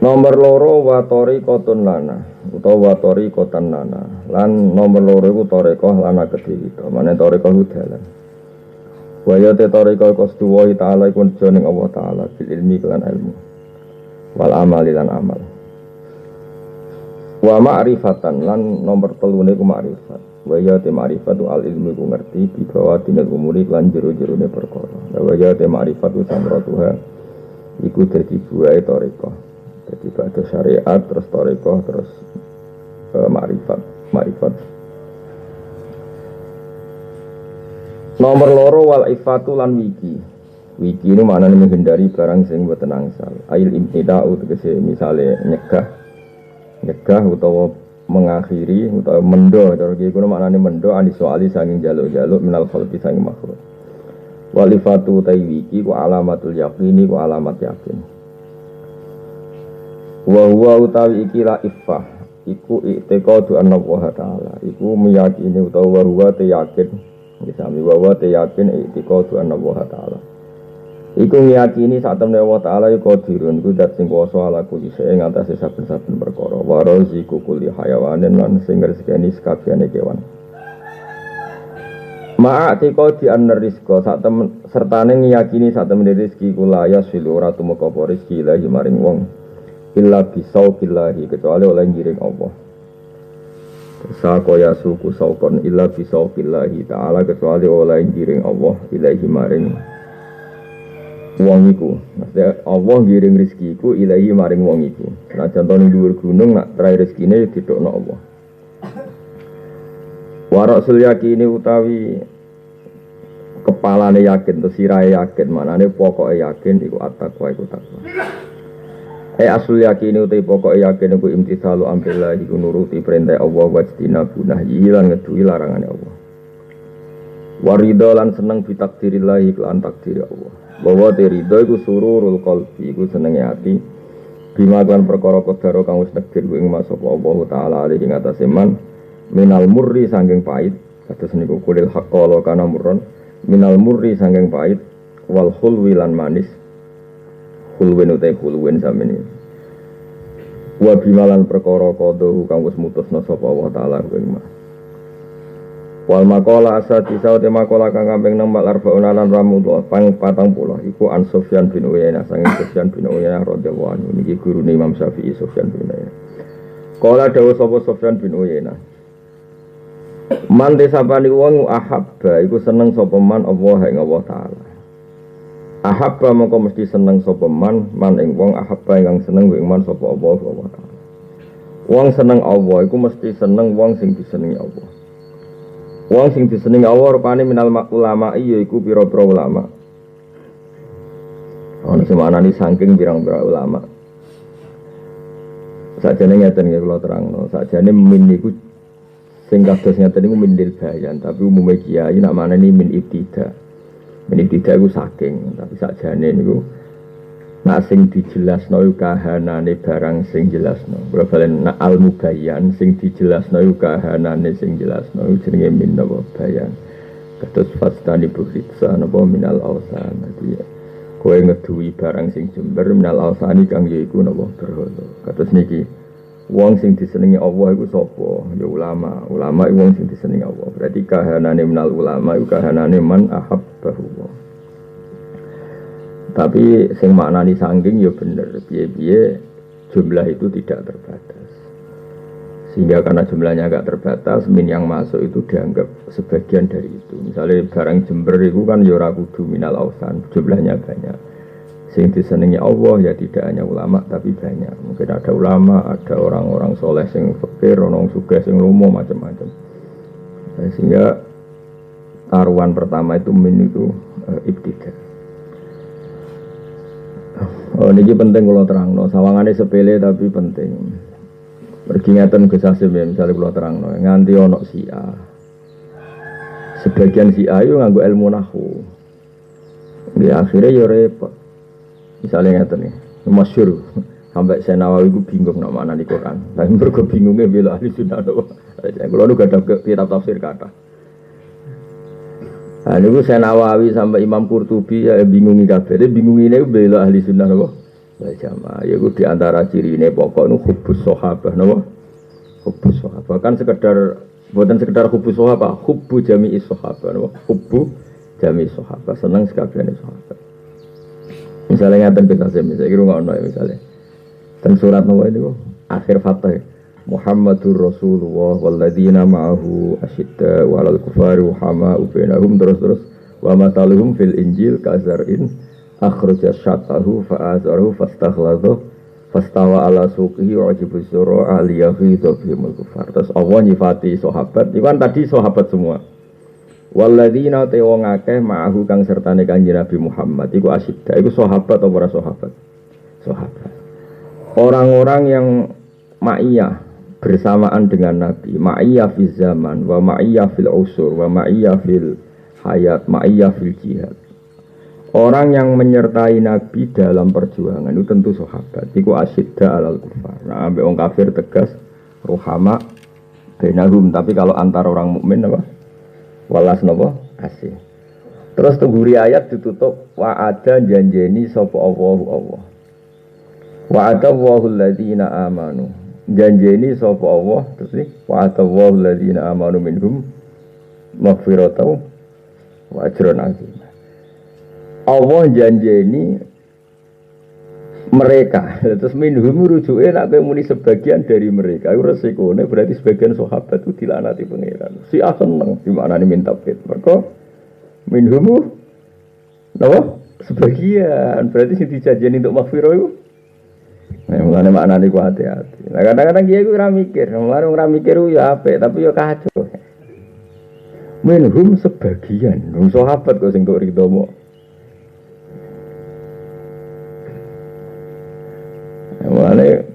Nomor loro watori kotun lana utawa watori kotan lana lan nomor loro iku tarekah lana kedhi kita mane tarekah dalan waya te tarekah kostuwa taala iku jane Allah taala bil ilmi lan ilmu wal amali lan amal wa ma'rifatan lan nomor telune ku ma'rifat waya te ma'rifatu al ilmu ku ngerti bi bawatinil umuri lan jero-jerone perkara waya te ma'rifatu samratuha iku dadi buahe tarekah. Jadi pada syariat terus tarekah terus ma'rifat. Nomor loro wal ifatu lan wiki. Wiki ini maknane menghindari barang sing boten angsal. Ail imtida'u tegese misale nyegah utawa mengakhiri utawa mendo cara iki kuwi maknane mendo anisoali saking jaluk-jaluk minal khalqi saking makhluk. Wal ifatu ta wiki ku alamatul yaqini ku alamat yakin. Wa huwa utawi iki la iffah iku i'tiqadu anna Allah taala iku meyakini utawa huwa te yakin disami wa huwa te yakin i'tiqadu anna Allah taala iku meyakini sak temne Allah taala iku dirun iku dat sing kuwasa ala kulli ing atase saben-saben perkara wa raziqu kulli hayawanin lan sing rezekine sakabehane kewan ma'atiqadi anna rizqa sak temen sertane ngiyakini sak temene rezeki kula ya silu ora tumeka apa rezeki ilahi maring wong illa bisauqillahi kecuali oleh ngiring Allah. Sakoya suku saukon illa bisauqillahi ta'ala kecuali oleh ngiring Allah ilahi maring wong iku. Maksudnya Allah ngiring rezeki iku ilahi maring wong iku. Nah contoh ning dhuwur gunung nak trai rezekine didokno Allah. Wa rasul yakini utawi kepalane yakin to sirahe yakin manane pokoke yakin iku at-taqwa iku takwa. Asul yakini utai pokok yakin aku imtisalu ambillah iku nuruti perintah Allah wajtina bunah lan ngedui larangan Allah. Warido lan seneng bitakdirillah iklan takdir Allah. Bahwa terido iku sururul qalbi iku senenge ati bima kan perkara kodaro kang wis takdir ing masapa Allah taala alih ing atase man minal murri sanging pait kados niku kulil haqqala kana murron minal murri sanging pait wal khulwi lan manis kulwen utai kulwen samene wa bimalan perkara qadahu kang wis mutusna sapa Allah taala kuwi mah wal maqala asati saute maqala kang kaping 6 arbauna lan ramudu pang 40 iku an Sufyan bin Uyainah sange Sufyan bin Uyainah radhiyallahu anhu niki gurune Imam Syafi'i Sufyan bin Uyainah kala dawuh sapa Sufyan bin Uyainah man desapani wong ahabba iku seneng sapa man Allah ing Allah taala ahabba mongko mesti seneng sapa man ing wong ahabba ingkang seneng ing man sapa Allah taala. Wong seneng Allah iku mesti seneng wong sing disenengi Allah. Wong sing disenengi Allah rupane minal ulama iya iku pira-pira ulama. Ana semanani saking pirang-pirang ulama. Sakjane ngeten nggih kula terangno, sakjane min niku sing kados ngeten niku mindil bayan, tapi umume kiai nak manani min ibtida. Ini tidak itu saking, tapi sakjane niku nak sing dijelasno kahanane barang sing jelasno. Kula balen nak al-mubayyan sing dijelasno kahanane sing jelasno jenenge min napa bayan. Kados fastani buritsa napa minal awsan. Dadi kowe ngeduwi barang sing jember minal awsani kang yaiku napa berhala. Kados niki wong sing disenengi Allah iku sapa? Ya ulama. Ulama iku wong sing disenengi Allah. Berarti kahanane minal ulama iku kahanane man ahabbahu. Tapi sing maknani sangking ya bener. Piye-piye jumlah itu tidak terbatas. Sehingga karena jumlahnya agak terbatas, min yang masuk itu dianggap sebagian dari itu. Misalnya barang jember itu kan ya ora kudu minal ausan, jumlahnya banyak. Sing disenengi Allah ya tidak hanya ulama tapi banyak. Mungkin ada ulama, ada orang-orang soleh sing fakir, orang sugih sing lomo macam-macam. Sehingga taruhan pertama itu min itu ibtidah. Oh niki penting kalau terangno, sawangane sepele tapi penting. Mergi ngeten Gus Hasim ya, misalnya kalau terangno nganti ono Syiah. Sebagian Syiah yo nganggo ilmu nahwu. Di akhirnya yo repot. Misalnya ngeten nih, masyhur sampai saya Nawawi ku bingung nak mana di Quran. Lah mergo bingunge bela ahli sunnah to. Kalau nu gak ada kitab tafsir kata. Nah, ini saya Nawawi sampai Imam Qurtubi ya bingungi kabeh. Bingung ini bela ahli sunnah apa? wal jamaah. Yaiku di antara cirine pokok nu hubbus sahabah napa? Hubbus sahabah. Kan sekedar bukan sekedar hubbus sahabah, hubbu jami'is sahabah napa? Hubbu jami'is sahabah. Seneng sekabehane sahabat. Misalnya ngaten kita misalnya kira ngono misalnya. Teng surat napa niku? Akhir Fatah. Muhammadur Rasulullah walladzina ma'ahu asyidda 'alal kufari ruhama'u bainahum terus wa mataluhum fil injil kazar'in akhraja syatahu fa'azarahu fastakhladu fastawa ala suqihi wa ajibuz zura aliyaghidha bihimul kufar. Terus Allah nyifati sahabat, iwan tadi sahabat semua. Walladzina te wong akeh ma'ahu kang sertane Kanjeng Nabi Muhammad iku asyidda, iku sahabat apa ora sahabat? Sahabat. Orang-orang yang ma'iyah bersamaan dengan Nabi, ma'iyah fil zaman, wa ma'iyah fil usur, wa ma'iyah fil hayat, ma'iyah fil jihad. Orang yang menyertai Nabi dalam perjuangan itu tentu sahabat. Iku asyidda alal kufar. Nah, ambek wong kafir tegas ruhama bainahum, tapi kalau antar orang mukmin apa? Walas napa? Kasih. Terus tengguri ayat ditutup wa ada janjeni sapa Allah. Wa ada wahul ladzina amanu. Janjeni sapa Allah terus iki wa atawwal ladzina amanu minhum maghfiratan wa ajrun azim. Allah janjeni mereka terus minhum rujuke nek kowe muni sebagian dari mereka iku resikone berarti sebagian sahabat itu dilaknati pangeran. Si seneng di maknane minta fit. Mergo minhum napa sebagian berarti sing dijanjeni untuk maghfirah iku nah, mulane maknane ku hati-hati. Nah, kadang-kadang kiai ku ora mikir, mulane ora mikir ya apik, tapi ya kacau. Minhum sebagian, wong sahabat kok sing kok rido mo. Mulane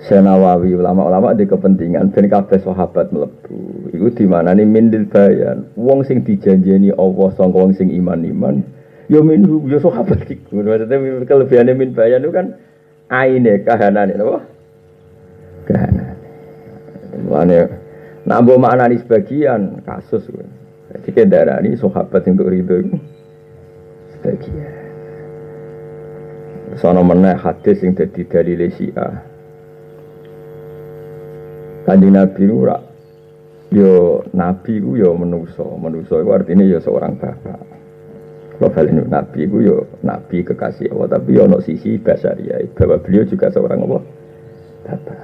Senawawi ulama-ulama di kepentingan ben kabeh sahabat mlebu. Iku di manane mindil bayan. Wong sing dijanjeni Allah sangka wong sing iman-iman, ya minhum ya sahabat iku. Maksudnya kelebihane min bayan itu kan aine kahanane napa? Kahanane. Mulane nek mbok maknani sebagian kasus kuwi. Dadi kendarani sahabat sing untuk rido iku sebagian. Sono meneh hadis sing dadi dalile Syiah. Kanjeng Nabi ora yo nabi ku yo manusa iku artine yo seorang bapak. Kalau kalian Nabi itu ya Nabi kekasih Allah, tapi ya ada sisi basaria bahwa beliau juga seorang apa? Bapak.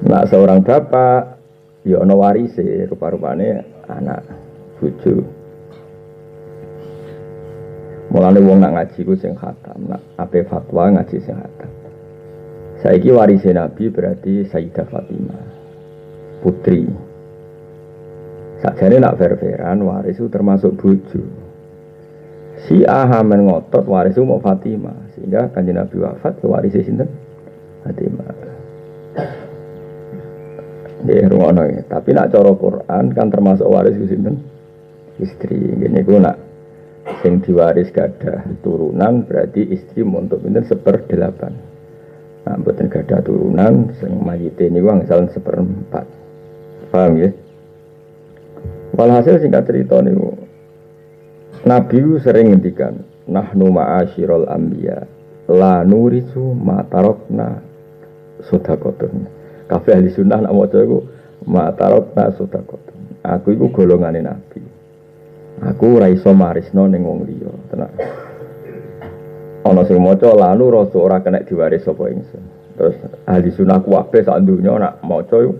Nah seorang bapak ya ada warise rupa-rupanya anak bojo. Mulane wong nak ngaji ku sing khatam, nak ape fatwa ngaji sing khatam. Saiki warise Nabi berarti Sayyidah Fatimah putri. Sakjane nak ver-veran waris itu termasuk bojo. Si Ahamen ngotot waris mau Fatimah sehingga Kanjeng Nabi wafat warisnya sinten Fatimah. Nggih rungono ya. Tapi nak cara Quran kan termasuk waris sinten istri. Ngene iku nak sing diwaris gadah turunan berarti istri untuk pinten 1/8. Nah, mboten gadah turunan sing mayite niku angsal 1/4. Paham ya? Walhasil singkat cerita niku Nabi sering ngendikan nahnu ma'asyiral anbiya la nurisu ma tarokna sedekahun. Kabeh ahli sunnah nak maca iku ma tarokna sedekahun. Aku iku golongane Nabi. Aku ora iso marisno ning wong liya, tenan. Ana sing maca la nurasu ora kena diwaris sapa ingsun. Terus ahli sunnah kabeh sak donya nak maca iku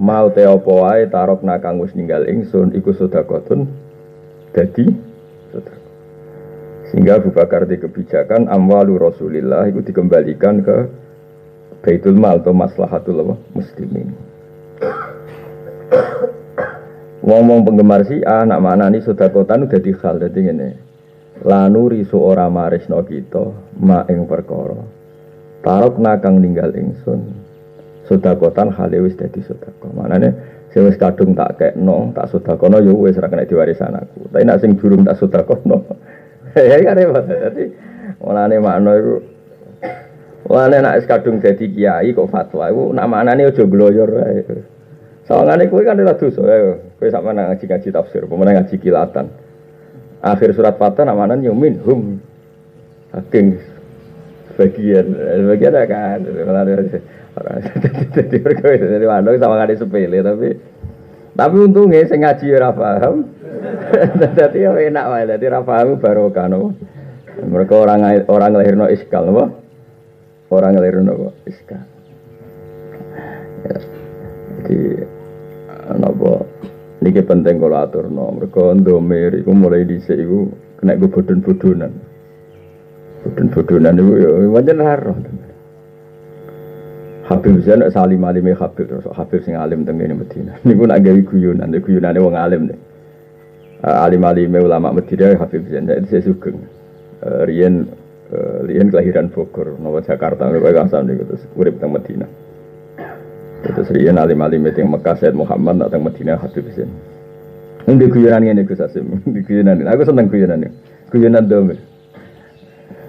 mau te apa wae tarokna kang wis ninggal ingsun iku sedekahun. Dadi sehingga Abu Bakar di kebijakan amwalu Rasulillah itu dikembalikan ke Baitul Mal atau maslahatul muslimin. Ngomong penggemar Syiah nak maknani sedekatan udah dihal dadi ngene. Lanuri ora marisno kita ma ing perkara. Tarokna kang ninggal ingsun sedekatan hale wis dadi sedekah. Maknane sing wis kadung tak kekno, tak sedakono ya wis ora kena diwarisan aku. Tapi nek sing durung tak sedakono. Ya kan repot. Dadi mulane makna iku mulane nek wis kadung dadi kiai kok fatwa iku nak maknane aja gloyor ae. Sawangane kowe kan ora dosa ya. Kowe sak menang ngaji tafsir, pemenang ngaji kilatan. Akhir surat Fatah nak maknane minhum saking Bagian kan. Jadi dari mana sama kali sepele tapi untungnya saya ngaji ora paham. Dadi enak wae dadi ora paham barokah no. Mereka orang lahirno iskal apa? Orang lahirno apa? Iskal. Ya. Jadi napa niki penting kula aturno. Mergo ndomir iku mulai dhisik iku kena go bodon-bodonan. Bodon-bodonan iku ya pancen ora. Habib Zain salim alime Habib terus Habib sing alim teng ngene Madinah. Niku nak gawe guyonane wong alim nih. Alim-alime ulama Madinah Habib Zain saya sugeng. Riyen kelahiran Bogor, Nawa Jakarta niku asal niku terus urip teng Madinah. Terus riyen alim-alime teng Mekah Said Muhammad nak teng Madinah Habib Zain. Ndek guyonan ngene Gus Asim, guyonan. Aku seneng guyonan. Guyonan dome.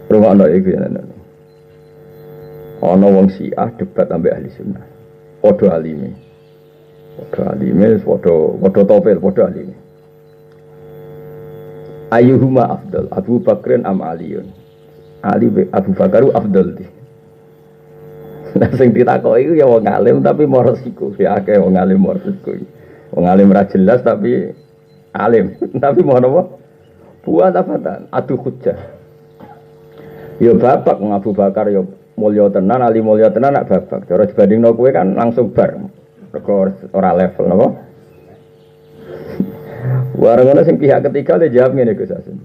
Rungokno iki guyonan. Ana wong Syiah debat ambek ahli sunnah. Padha alime, padha topel, padha alime. Ayyuhuma afdal, Abu Bakrin am Aliun? Abu Bakar afdal di. Nah sing ditakoki iku ya wong alim tapi moros iku, ya akeh wong alim moros iku. Wong alim ra jelas tapi alim, tapi mau napa? Buat apatan? Adu hujjah. Ya bapak Abu Bakar ya mulya tenan, ali mulya tenan nak babak. Cara dibandingno kowe kan langsung bar. Mergo ora level napa? Warang ana sing pihak ketiga le jawab ngene Gus Asim.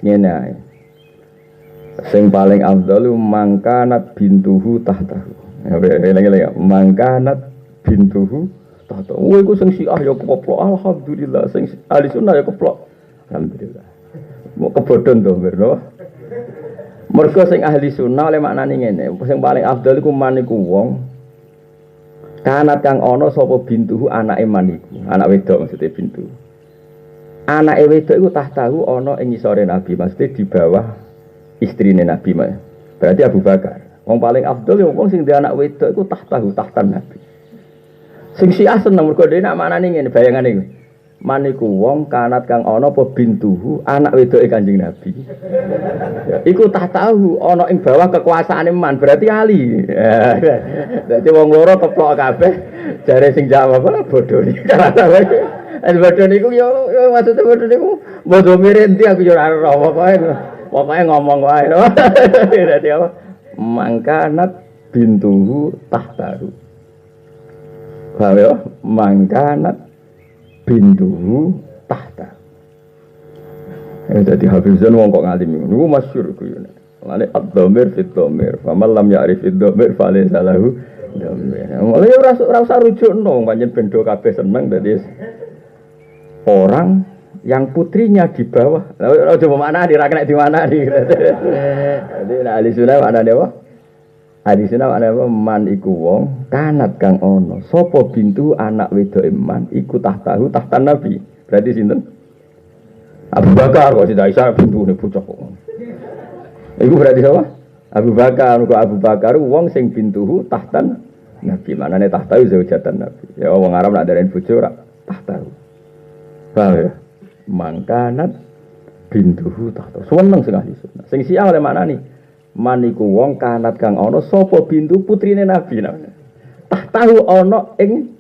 Ngene ae. Sing paling afdal mangkanat bintuhu tahtahu. Ya eling-eling mangkanat bintuhu tahtahu. Kowe iku sing Syiah ya keplok. Alhamdulillah sing ahli sunnah ya keplok. Alhamdulillah. Mau kebodhon to, Mirno. Mergo sing ahli sunnah oleh maknane ngene, sing paling afdal iku maniku wong kanat kang ana sapa bintuhu anake maniku, anak wedok maksudnya bintu. Anake wedok iku tahtahu ana ing ngisore Nabi, maksudnya di bawah istrine Nabi. Berarti Abu Bakar. Wong paling afdal ya wong sing duwe anak wedok iku tahtahu tahtan Nabi. Sing Syiah seneng mergo dhewe nak maknane ngene, bayangane iku. Maniku wong kanat kang ana apa bintuhu anak wedoke Kanjeng Nabi. Ya, iku tak tahu ana ing bawah kekuasaane man berarti ali. Dadi wong loro keplok kabeh jare sing jawab apa bodho iki. Bodho niku yo maksudnya bodho niku bodho mirenti aku yo ora ero pokoke ngomong wae. Dadi apa? Mangkanat bintuhu tahtahu. Paham ya? Mangkanat bintuhu tahta. Jadi Hafizan wong kok ngalim niku masyhur kuyune. Lane ad-dhamir fi dhamir, fa man lam ya'rif ad-dhamir fa laysa lahu dhamir. Mulane ora usah rujukno pancen bendo kabeh seneng dadi orang yang putrinya di bawah. Lah coba mana ra kena di mana iki. Jadi ahli sunah maknane apa? Ahli sunah maknane apa? Man iku wong kanat kang ana sapa bintu anak wedok iman iku tahtahu tahtan Nabi. Berarti sinten? Abu Bakar kok tidak isa bintune bocah kok. Iku berarti apa? Abu Bakar kok Abu Bakar wong sing bintuhu tahtan Nabi. Manane tahtahu zaujatan Nabi. Ya wong Arab nak darani bojo ora tahtahu. Paham ya? Mangkanat bintuhu tahtahu. Seneng sing ahli sunah. Sing Syiah oleh maknane maniku wong kanat kang ana sapa bintu putrine Nabi namanya. Tahtahu ana ing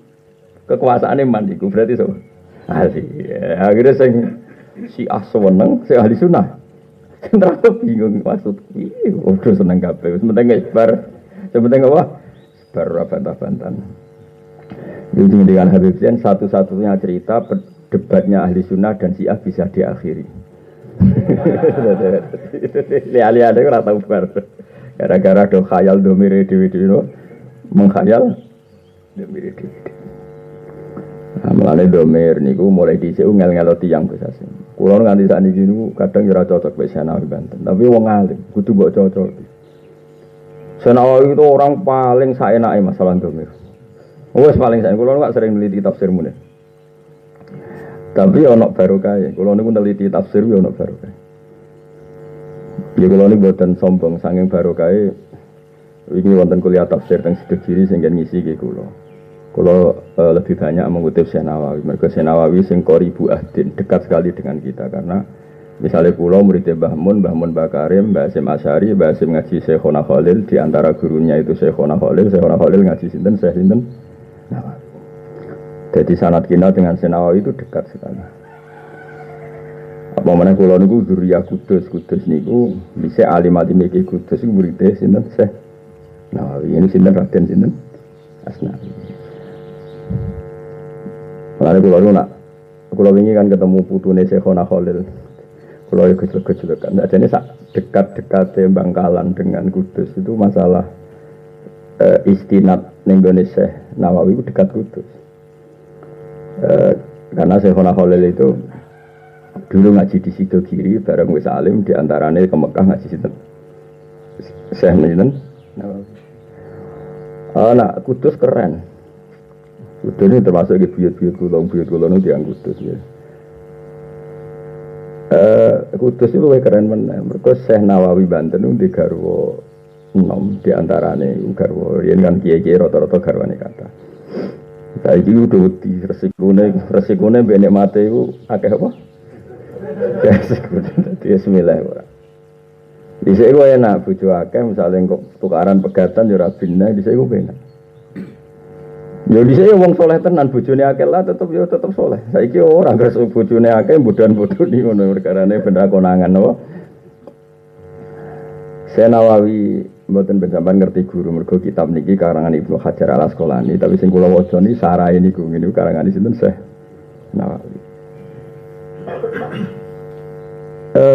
kekuasaane maniku berarti so. Ahli. Akhire sing Syiah seneng, sing ahli sunah. Sing bingung maksud iki. Ojo seneng kabeh. Wis penting ibar. Sing penting apa? Ibar ora bantah-bantahan. Jadi dengan Habib Zain satu-satunya cerita debatnya ahli sunnah dan Syiah bisa diakhiri. Lihat-lihat aku rata ubar. Gara-gara do khayal do miri dewi-dewi menghayal do miri dewi. Mulane domir niku mulai dhisik ngel-ngeloti yang Gus Asim. Kulo nganti sakniki niku kadang ora cocok wis Senawi Banten, tapi wong alim kudu mbok cocok. Senawi itu orang paling saenake masalah domir. Wes paling saen kulo gak sering neliti tafsir muneh. Tapi ana barokah, kulo niku neliti tafsir yo ana barokah. Ya kulo niku boten sombong saking barokah. Iki wonten kuliah tafsir teng Sidogiri sing ngisi iki kulo. Kulo lebih banyak mengutip Syekh Nawawi. Mergo Syekh Nawawi sing qoribu ahdin, dekat sekali dengan kita karena Misalnya kula murid Mbah Mun Bakarim, Mbah Hasyim Asy'ari, Mbah Hasyim ngaji Syekhona Khalil, di antara gurunya itu Syekhona Khalil ngaji sinten Syekh sinten Nawawi. Jadi sanad kina dengan Syekh Nawawi itu dekat sekali. Apa meneh kula niku zuriyah Kudus niku dhisik alim-alim iki Kudus iku murid sinten Syekh Nawawi. Ini sinten Raden sinten Asnawi. Mulane kula wingi kan ketemu putune Syekhona Khalil. Kalau kecil-kecilan, jadi dekat-dekatnya Bangkalan dengan Kudus itu masalah istinad Indonesia Nawawi itu dekat Kudus. Karena Syekhona Khalil itu dulu ngaji di Sidogiri bareng wis alim di antaranya ke Mekah ngaji sinten Syekh Nawawi. Nah, Kudus keren. Kudus ini termasuk di buyut-buyut kula itu yang Kudus ya. Kudus itu lebih keren meneh. Mergo Syekh Nawawi Banten itu di garwa 6 di antarane garwa yen kan kiai-kiai rata-rata garwane kata. Saiki udah wedi resikone mbek nikmate iku akeh apa? Ya sekune dadi bismillah ora. Dhisik ku enak bojo akeh misale kok tukaran pegatan ya ora binah dhisik ku penak. Ya dhisik wong saleh tenan bojone akeh lah tetep saleh. Saiki ora gresuk bojone akeh bodan-bodoni ngono perkarane benda konangan apa. Syekh Nawawi mboten sampean ngerti guru mergo kitab niki karangan Ibnu Hajar Al Asqalani tapi sing kula waca niki sarahe niku ngene karangan sinten Syekh Nawawi.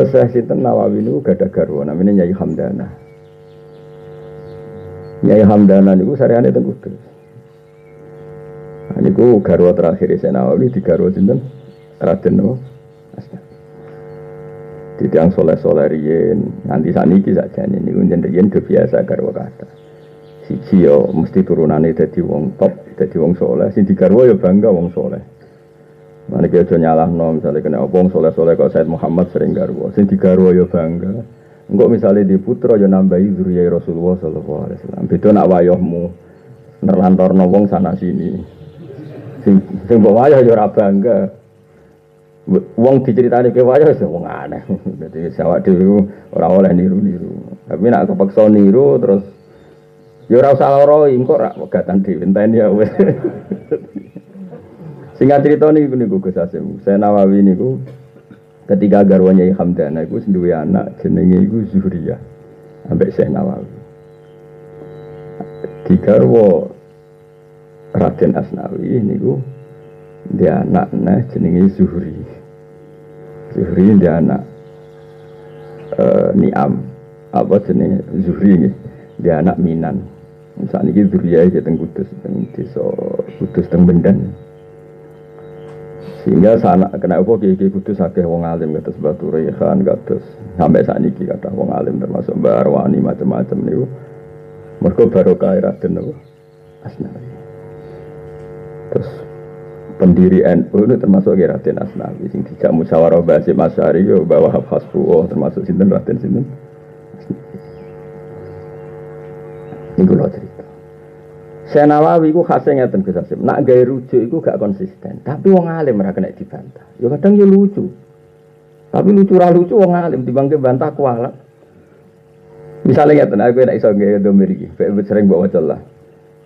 Syekh sinten Nawawi niku gadah garwa namine Nyai Hamdana. Nyai Hamdana niku sarehane teng Kudus. Niku garwa terakhir Syekh Nawawi di garwa sinten Raden Asnawi. Di tiang soleh-soleh riyen nganti saniki sakjane niku njenengan biasa garwa kathah. Siji yo mesti turunane dadi wong top, dadi wong soleh, sing digarwa yo bangga wong soleh. Maneke aja nyalahno misale kena wong soleh-soleh kok Said Muhammad sering garwa, sing digarwa yo bangga. Engko misale di putra yo nambahi zuriyah Rasulullah sallallahu alaihi wasallam. Beda nak wayahmu nerlantorno wong sana sini. Sing mbok wayah yo ora bangga. Wong diceritani ke wayah wis wong aneh. Dadi awak dhewe ora oleh niru-niru. Tapi nek kepaksa niru terus ya ora usah lara engko ora pegatan dhewe enteni ya wis. Singkat cerita niku Gus Hasyim. Syekh Nawawi niku ketika garwane Hamdana iku duwe anak jenenge iku Zuhriyah. Ambek Syekh Nawawi. Digarwa Raden Asnawi niku dia anak jenenge Zuhri. Zuhri dia anak Niam apa jenenge Zuhri dia anak Minan. Saat ini Zuriyah teng Kudus teng desa Kudus teng Bendan. Sehingga sana kenapa kiai Kudus akeh wong alim kados Batu Rehan kados sampai sakniki kathah wong alim termasuk Mbah Arwani macam-macam niku. Mergo barokah Raden Asnawi. Terus pendiri NU itu termasuk Raden Asnawi sing dijak musyawarah Mbah Hasyim Asy'ari yo Mbah Wahab Hasbuh termasuk sinten Raden sinten niku lho cerita. Syekh Nawawi ku khase ngeten Gus Hasyim, nak gawe rujuk iku gak konsisten, tapi wong alim ora kena dibantah. Ya kadang yo lucu. Tapi lucu ra lucu wong alim dibangke bantah kualat. Misalnya ngeten aku nek iso gawe domir iki, sering mbok waca lah.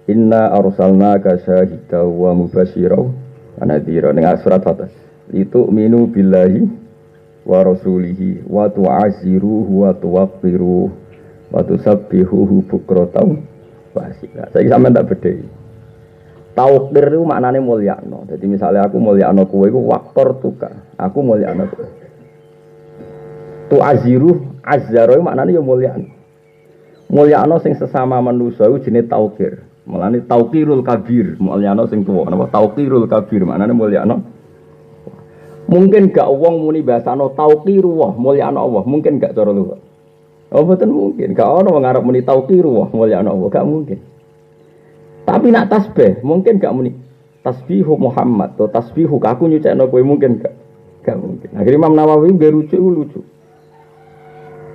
Inna arsalnaka syahidan wa mubasyiran wa nadhira ning surat Fatah. Itu minu billahi wa rasulihi wa tu'azziruhu wa tuwaqqiruhu wa tusabbihuhu bukratan wa asila. Saiki sampean tak bedheki. Tauqir itu maknane mulyakno. Jadi misalnya aku mulyakno kowe iku waktor tuka. Aku mulyakno kowe. Tu'azziruhu azzara maknane ya mulyakno. Mulyakno sing sesama manusa iku jenenge tauqir. Mulane tauqirul kabir, mulyakno sing tuwa. Napa tauqirul kabir maknane mulyakno. Mungkin gak wong muni bahasano tauqiru wa mulyakno Allah, mungkin gak cara luwih. Oh betul mungkin, gak ono wong arep muni tauqiru wa mulyakno Allah, gak mungkin. Tapi nak tasbih, mungkin gak muni tasbihu Muhammad atau tasbihu aku nyucekno kowe mungkin gak mungkin. Akhirnya Imam Nawawi nggih lucu.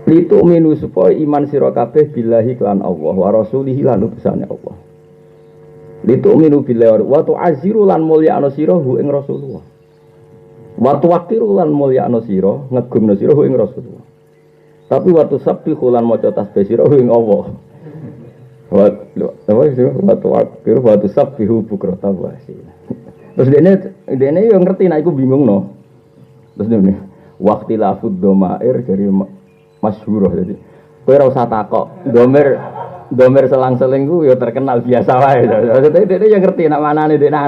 Litu minu supaya iman sira kabeh billahi lan Allah wa rasulihi lan utusane Allah. Litu minu billahi wa tu'azziru lan mulyakno sira hu ing Rasulullah. Waktu wakiru lan mulyakno sira, ngegumno sira ing Rasulullah. Tapi waktu sabbihu lan maca tasbih sira ing Allah. Waktu wakiru waktu sabbihu bukrata wa asila. Terus dene yo ngerti nek iku bingung no. Terus dene waqti lafud domair dari masyhur jadi. Kowe ora usah takok. Domer selang-seling ku yo terkenal biasa wae. Dene yo ngerti nek manane dene